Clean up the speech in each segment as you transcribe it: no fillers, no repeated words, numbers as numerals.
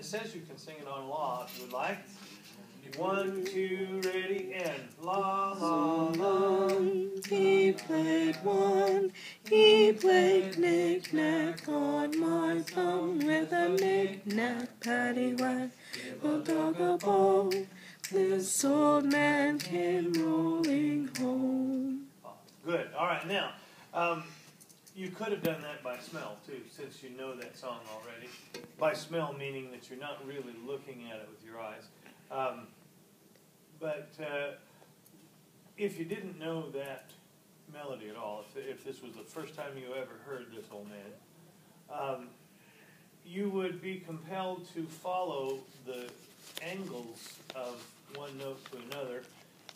it says you can sing it on la if you would like. 1, 2, ready, and la, la, la. He played one, he played knick-knack on my thumb with a knick-knack, paddywhack, a dog a bone. This old man came rolling home. Good. All right, now, you could have done that by smell, too, since you know that song already. By smell, meaning that you're not really looking at it with your eyes. But if you didn't know that melody at all, if this was the first time you ever heard this old man, you would be compelled to follow the angles of one note to another.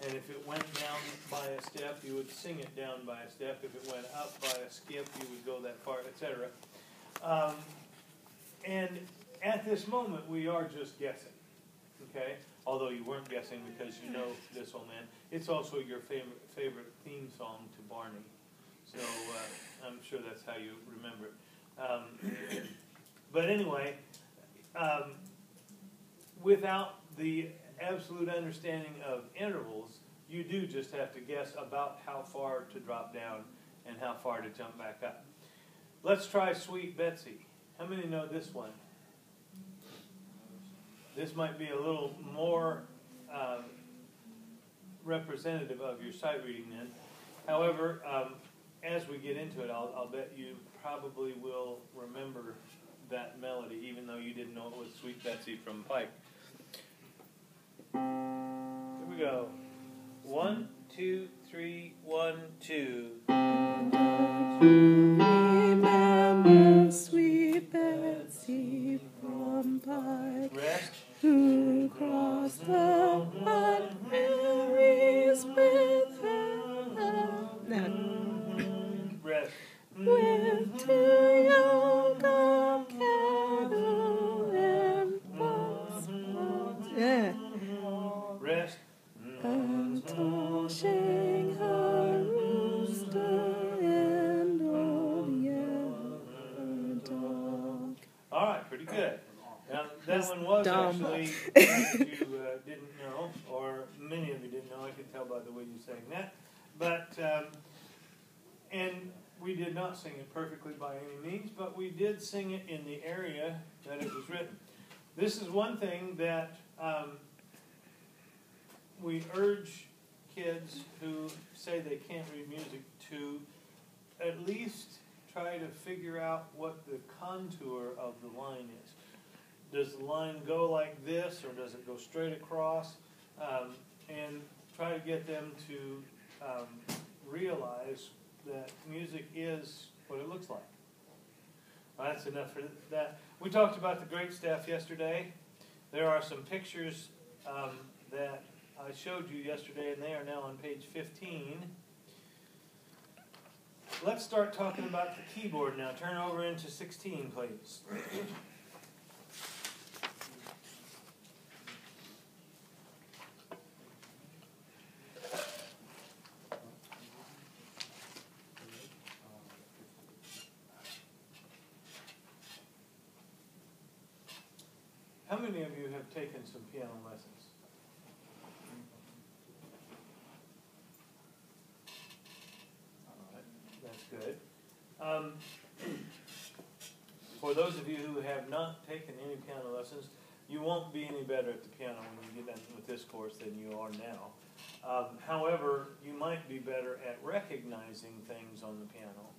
And if it went down by a step, you would sing it down by a step. If it went up by a skip, you would go that far, etc. And at this moment, we are just guessing, okay? Although you weren't guessing because you know this old man. It's also your favorite theme song to Barney. So I'm sure that's how you remember it. But anyway, without the absolute understanding of intervals, you do just have to guess about how far to drop down and how far to jump back up. Let's try Sweet Betsy. How many know this one? This might be a little more representative of your sight reading then. However, as we get into it, I'll bet you probably will remember that melody, even though you didn't know it was Sweet Betsy from Pike. Here we go. 1, 2, 3, 1, 2. Remember Sweet Betsy from Pike, Rest. who crossed the White Marys with her Rest. with 2 yoke of cattle and bucks. Rest. And pushing her rooster and old yellow dog. All right, pretty good. Now, that one was dumb. actually that you didn't know, or many of you didn't know. I could tell by the way you sang that. But, and we did not sing it perfectly by any means, but we did sing it in the area that it was written. This is one thing that we urge kids who say they can't read music to at least try to figure out what the contour of the line is. Does the line go like this, or does it go straight across? And try to get them to realize that music is what it looks like. Well, that's enough for that. We talked about the great staff yesterday. There are some pictures that I showed you yesterday, and they are now on page 15. Let's start talking about the keyboard now. Turn over into 16, please. How many of you have taken some piano lessons? That's good. For those of you who have not taken any piano lessons, you won't be any better at the piano when you get done with this course than you are now. However, you might be better at recognizing things on the piano.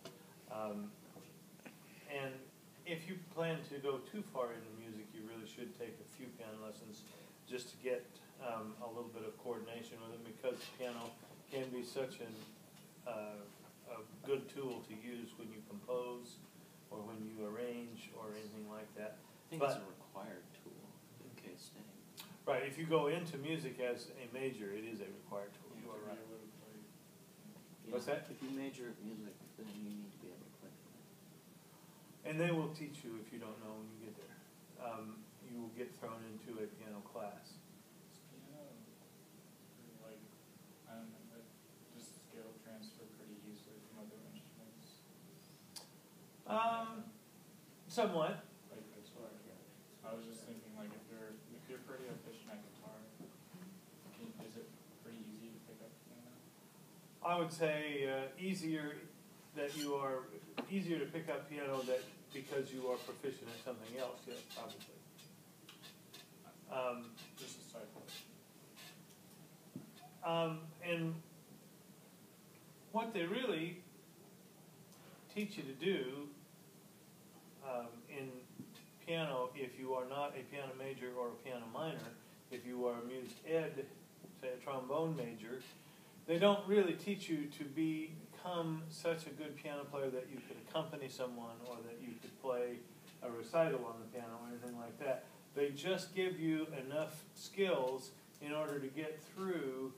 And if you plan to go too far into music, you really should take a few piano lessons just to get a little bit of coordination with it, because the piano can be such a good tool to use when you compose or when you arrange or anything like that. I think it's a required tool in K-State. Right, if you go into music as a major, it is a required tool. You are right. What's that? If you major at music, then you need to be able to play for that. And they will teach you if you don't know when you get there. You will get thrown into a piano class. Is piano, like, I don't know, just scale transfer pretty easily from other instruments? Somewhat. Like, that's what I was just thinking, like, you're pretty efficient at guitar. Is it pretty easy to pick up piano? I would say easier to pick up piano because you are proficient at something else. Yes, probably. Just a side question. And what they really teach you to do in piano, if you are not a piano major or a piano minor, if you are a music ed, say a trombone major, they don't really teach you to become such a good piano player that you could accompany someone or that you could play a recital on the piano or anything like that. They just give you enough skills in order to get through,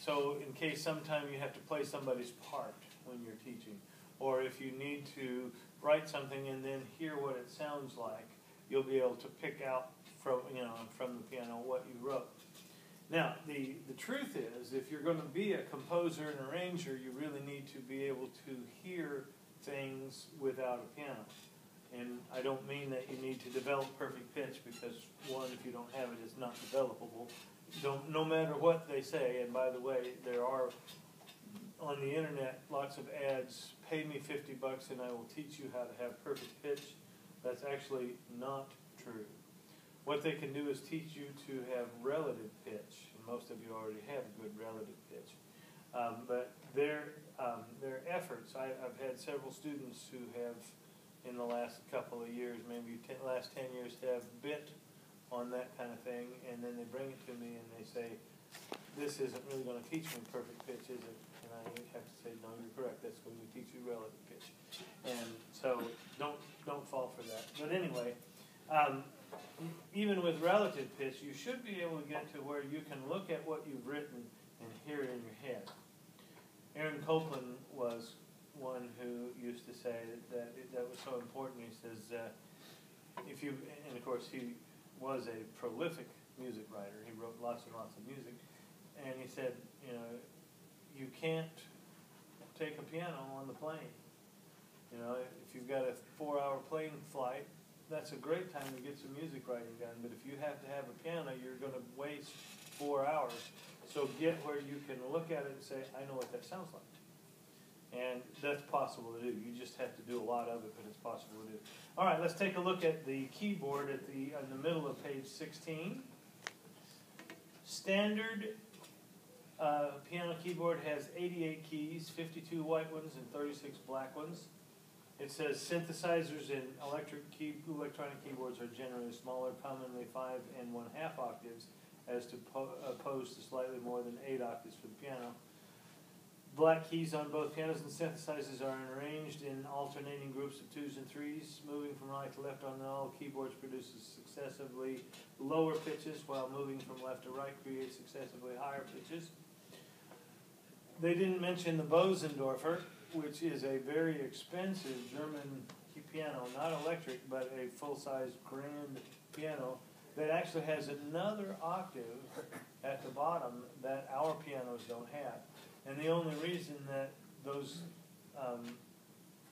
so in case sometime you have to play somebody's part when you're teaching, or if you need to write something and then hear what it sounds like, you'll be able to pick out from the piano what you wrote. Now, the truth is, if you're going to be a composer and arranger, you really need to be able to hear things without a piano. And I don't mean that you need to develop perfect pitch, because one, if you don't have it, it's not developable. No matter what they say, and by the way, there are on the internet lots of ads, pay me $50 and I will teach you how to have perfect pitch. That's actually not true. What they can do is teach you to have relative pitch, and most of you already have good relative pitch. But their efforts, I've had several students who have, in the last couple of years, maybe last 10 years, have bit on that kind of thing, and then they bring it to me and they say, this isn't really going to teach me perfect pitch, is it? And I have to say, no, you're correct, that's going to teach you relative pitch. And so don't fall for that. But anyway, even with relative pitch, you should be able to get to where you can look at what you've written and hear it in your head. Aaron Copland was one who used to say that was so important. He says, and of course he was a prolific music writer. He wrote lots and lots of music. And he said, you can't take a piano on the plane. If you've got a 4-hour plane flight, that's a great time to get some music writing done. But if you have to have a piano, you're going to waste 4 hours. So get where you can look at it and say, I know what that sounds like. And that's possible to do. You just have to do a lot of it, but it's possible to do. All right, let's take a look at the keyboard in the middle of page 16. Standard piano keyboard has 88 keys, 52 white ones and 36 black ones. It says synthesizers and electronic keyboards are generally smaller, commonly 5 1/2 octaves, as opposed to slightly more than 8 octaves for the piano. Black keys on both pianos and synthesizers are arranged in alternating groups of 2s and 3s. Moving from right to left on all keyboards produces successively lower pitches, while moving from left to right creates successively higher pitches. They didn't mention the Bosendorfer, which is a very expensive German piano, not electric, but a full-size grand piano that actually has another octave at the bottom that our pianos don't have. And the only reason that those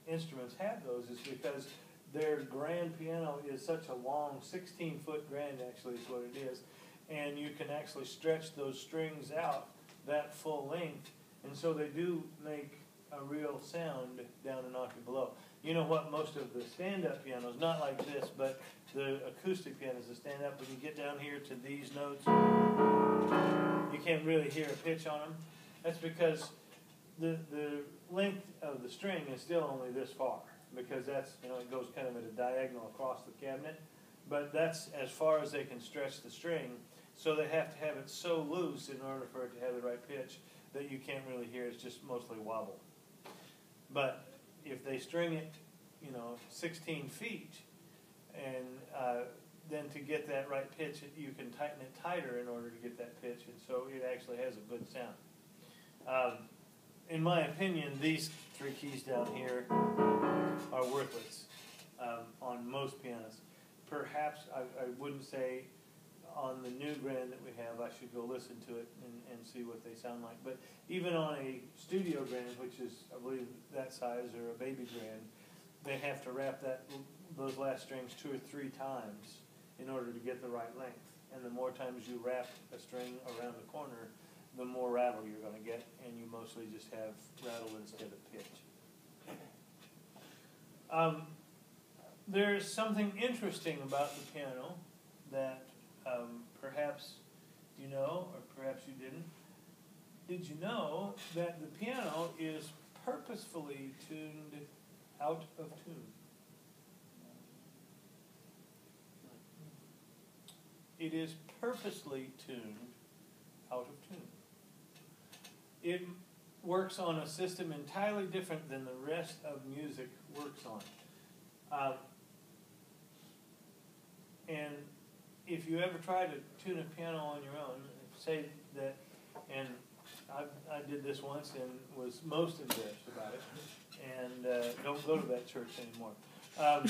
instruments have those is because their grand piano is such a long, 16-foot grand actually is what it is, and you can actually stretch those strings out that full length, and so they do make a real sound down an octave below. You know what, most of the stand-up pianos, not like this, but the acoustic pianos that stand up, when you get down here to these notes, you can't really hear a pitch on them. That's because the length of the string is still only this far, because that's, it goes kind of at a diagonal across the cabinet, but that's as far as they can stretch the string, so they have to have it so loose in order for it to have the right pitch that you can't really hear. It's just mostly wobble. But if they string it, 16 feet, and then to get that right pitch, you can tighten it tighter in order to get that pitch, and so it actually has a good sound. In my opinion, these 3 keys down here are worthless on most pianos. Perhaps I wouldn't say on the new grand that we have, I should go listen to it and see what they sound like. But even on a studio grand, which is, I believe, that size, or a baby grand, they have to wrap those last strings 2 or 3 times in order to get the right length. and the more times you wrap a string around the corner, the more rattle you're going to get, and you mostly just have rattle instead of pitch. There's something interesting about the piano that perhaps you know, or perhaps you didn't. Did you know that the piano is purposefully tuned out of tune? It is purposely tuned out of tune. It works on a system entirely different than the rest of music works on. And if you ever try to tune a piano on your own, say that, and I did this once and was most embarrassed about it, and don't go to that church anymore. But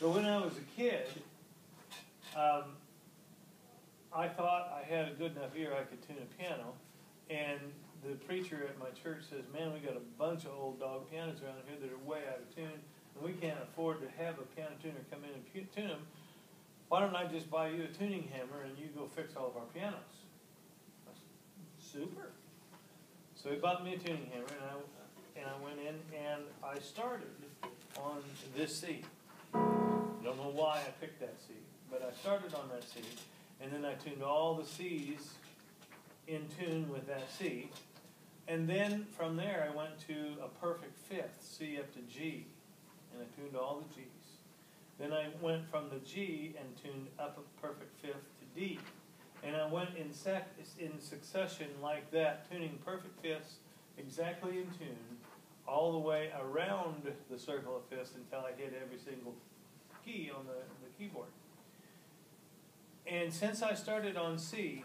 when I was a kid, I thought I had a good enough ear I could tune a piano, and the preacher at my church says, "Man, we got a bunch of old dog pianos around here that are way out of tune, and we can't afford to have a piano tuner come in and tune them. Why don't I just buy you a tuning hammer and you go fix all of our pianos?" I said, "Super." So he bought me a tuning hammer, and I went in and I started on this C. I don't know why I picked that C, but I started on that C, and then I tuned all the C's in tune with that C. And then from there I went to a perfect fifth, C up to G, and I tuned all the G's. Then I went from the G and tuned up a perfect fifth to D. And I went in succession like that, tuning perfect fifths exactly in tune, all the way around the circle of fifths until I hit every single key on the keyboard. And since I started on C,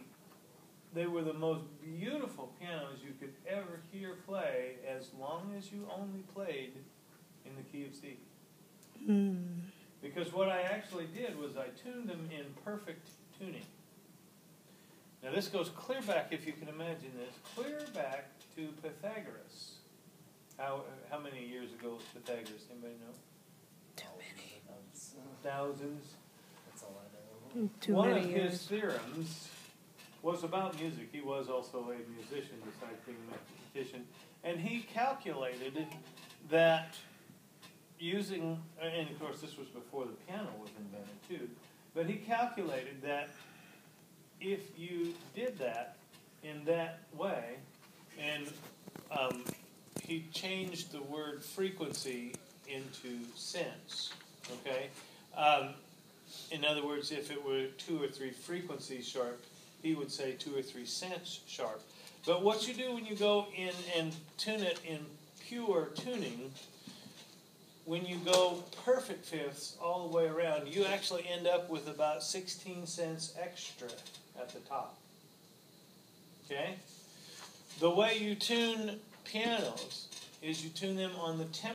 they were the most beautiful pianos you could ever hear play, as long as you only played in the key of C. Because what I actually did was I tuned them in perfect tuning. Now this goes clear back, if you can imagine this, clear back to Pythagoras. How many years ago was Pythagoras? Anybody know? Too many. Thousands. That's all I know. Too One many of his years. theorems was about music. He was also a musician besides being a mathematician. And he calculated that using, and of course this was before the piano was invented too, but he calculated that if you did that in that way, and he changed the word frequency into sense, okay? In other words, if it were 2 or 3 frequencies sharp, he would say 2 or 3 cents sharp. But what you do when you go in and tune it in pure tuning, when you go perfect fifths all the way around, you actually end up with about 16 cents extra at the top. Okay? The way you tune pianos is you tune them on the tempo